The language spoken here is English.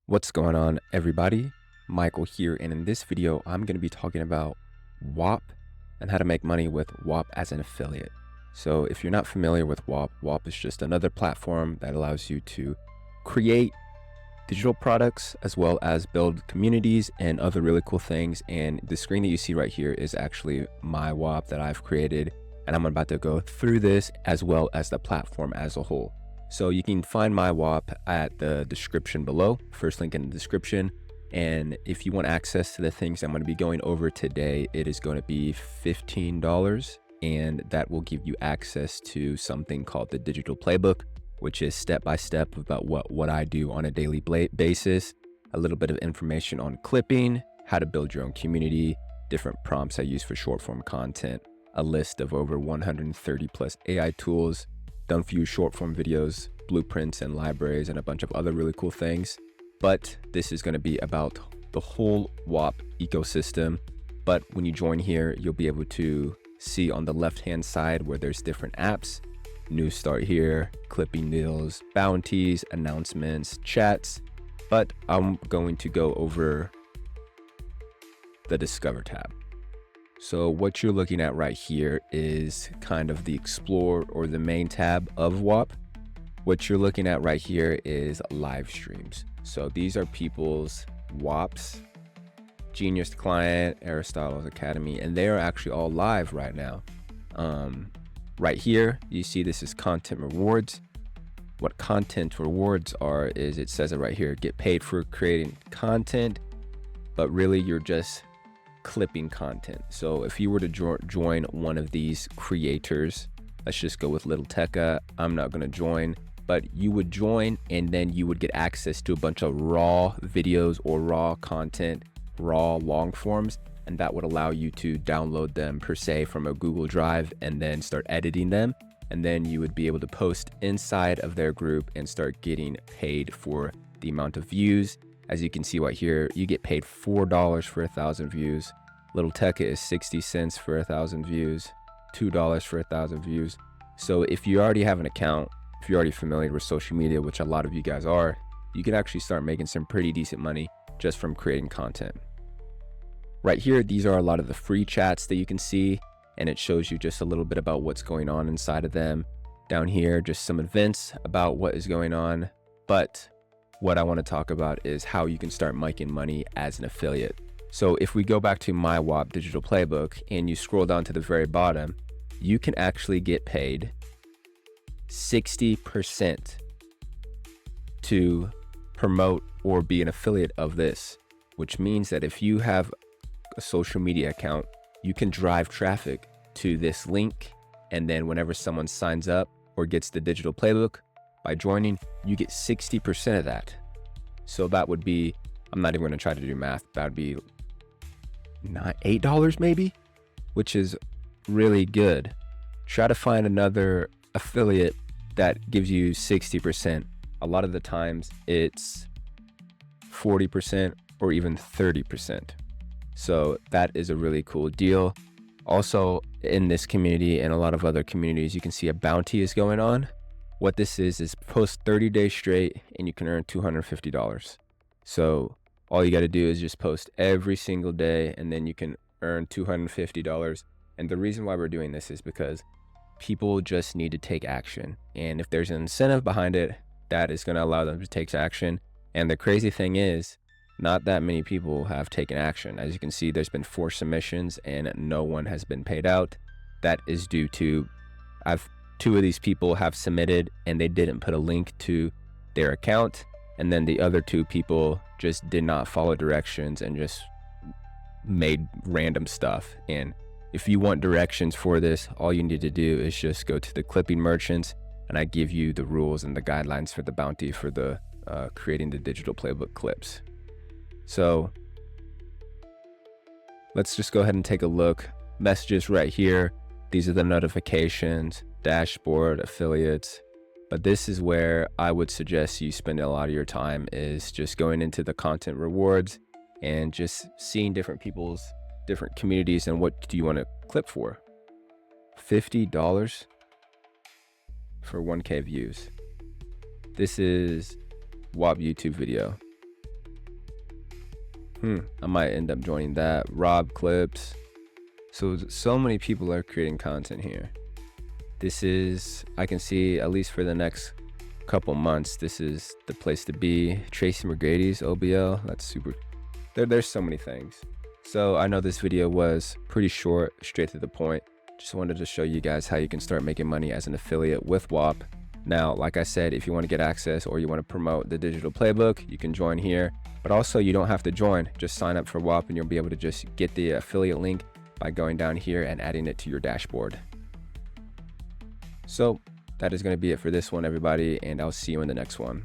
What's going on, everybody? Michael here, and in this video I'm going to be talking about Whop and how to make money with Whop as an affiliate. So if you're not familiar with Whop, Whop is just another platform that allows you to create digital products as well as build communities and other really cool things. And the screen that you see right here is actually my Whop that I've created, and I'm about to go through this as well as the platform as a whole. So you can find my Whop at the description below, first link in the description. And if you want access to the things I'm going to be going over today, it is going to be $15, and that will give you access to something called the digital playbook, which is step-by-step about what I do on a daily basis, a little bit of information on clipping, how to build your own community, different prompts I use for short form content, a list of over 130 plus AI tools done for you, short form videos, blueprints and libraries, and a bunch of other really cool things. But this is going to be about the whole Whop ecosystem. But when you join here, you'll be able to see on the left hand side where there's different apps. New start here, clipping deals, bounties, announcements, chats. But I'm going to go over the Discover tab. So what you're looking at right here is kind of the Explore or the main tab of Whop. What you're looking at right here is live streams. So these are people's Whops, Genius Client, Aristotle's Academy, and they are actually all live right now. Right here, you see this is content rewards. What content rewards are is, it says it right here, get paid for creating content, but really you're just clipping content. So if you were to join one of these creators, let's just go with Little Tekka. I'm not going to join, but you would join and then you would get access to a bunch of raw videos or raw content, raw long forms, and that would allow you to download them per se from a Google Drive and then start editing them. And then you would be able to post inside of their group and start getting paid for the amount of views. As you can see right here, you get paid $4 for 1,000 views. Little Tekka is 60 cents for 1,000 views, $2 for 1,000 views. So if you already have an account, if you're already familiar with social media, which a lot of you guys are, you can actually start making some pretty decent money just from creating content. Right here, these are a lot of the free chats that you can see, and it shows you just a little bit about what's going on inside of them. Down here, just some events about what is going on. But what I want to talk about is how you can start making money as an affiliate. So if we go back to my Whop digital playbook and you scroll down to the very bottom, you can actually get paid 60% to promote or be an affiliate of this, which means that if you have a social media account, you can drive traffic to this link, and then whenever someone signs up or gets the digital playbook by joining, you get 60% of that. So that would be, I'm not even going to try to do math, that would be $8 maybe, which is really good. Try to find another affiliate that gives you 60%. A lot of the times it's 40% or even 30%. So that is a really cool deal. Also in this community and a lot of other communities, you can see a bounty is going on. What this is post 30 days straight and you can earn $250. So all you got to do is just post every single day and then you can earn $250. And the reason why we're doing this is because people just need to take action. And if there's an incentive behind it, that is going to allow them to take action. And the crazy thing is, not that many people have taken action. As you can see, there's been 4 submissions and no one has been paid out. That is due to 2 of these people have submitted and they didn't put a link to their account. And then the other 2 people just did not follow directions and just made random stuff. And if you want directions for this, all you need to do is just go to the clipping merchants, and I give you the rules and the guidelines for the bounty for the creating the digital playbook clips. So let's just go ahead and take a look. Messages right here. These are the notifications, dashboard, affiliates. But this is where I would suggest you spend a lot of your time, is just going into the content rewards and just seeing different people's different communities and what do you want to clip for. $50 for 1K views. This is Whop YouTube video. I might end up joining that. Rob Clips. So many people are creating content here. This is, I can see, at least for the next couple months, this is the place to be. Tracy McGrady's OBL, that's super. There's so many things. So I know this video was pretty short, straight to the point. Just wanted to show you guys how you can start making money as an affiliate with Whop. Now, like I said, if you want to get access or you want to promote the digital playbook, you can join here. But also, you don't have to join. Just sign up for Whop and you'll be able to just get the affiliate link by going down here and adding it to your dashboard. So that is going to be it for this one, everybody, and I'll see you in the next one.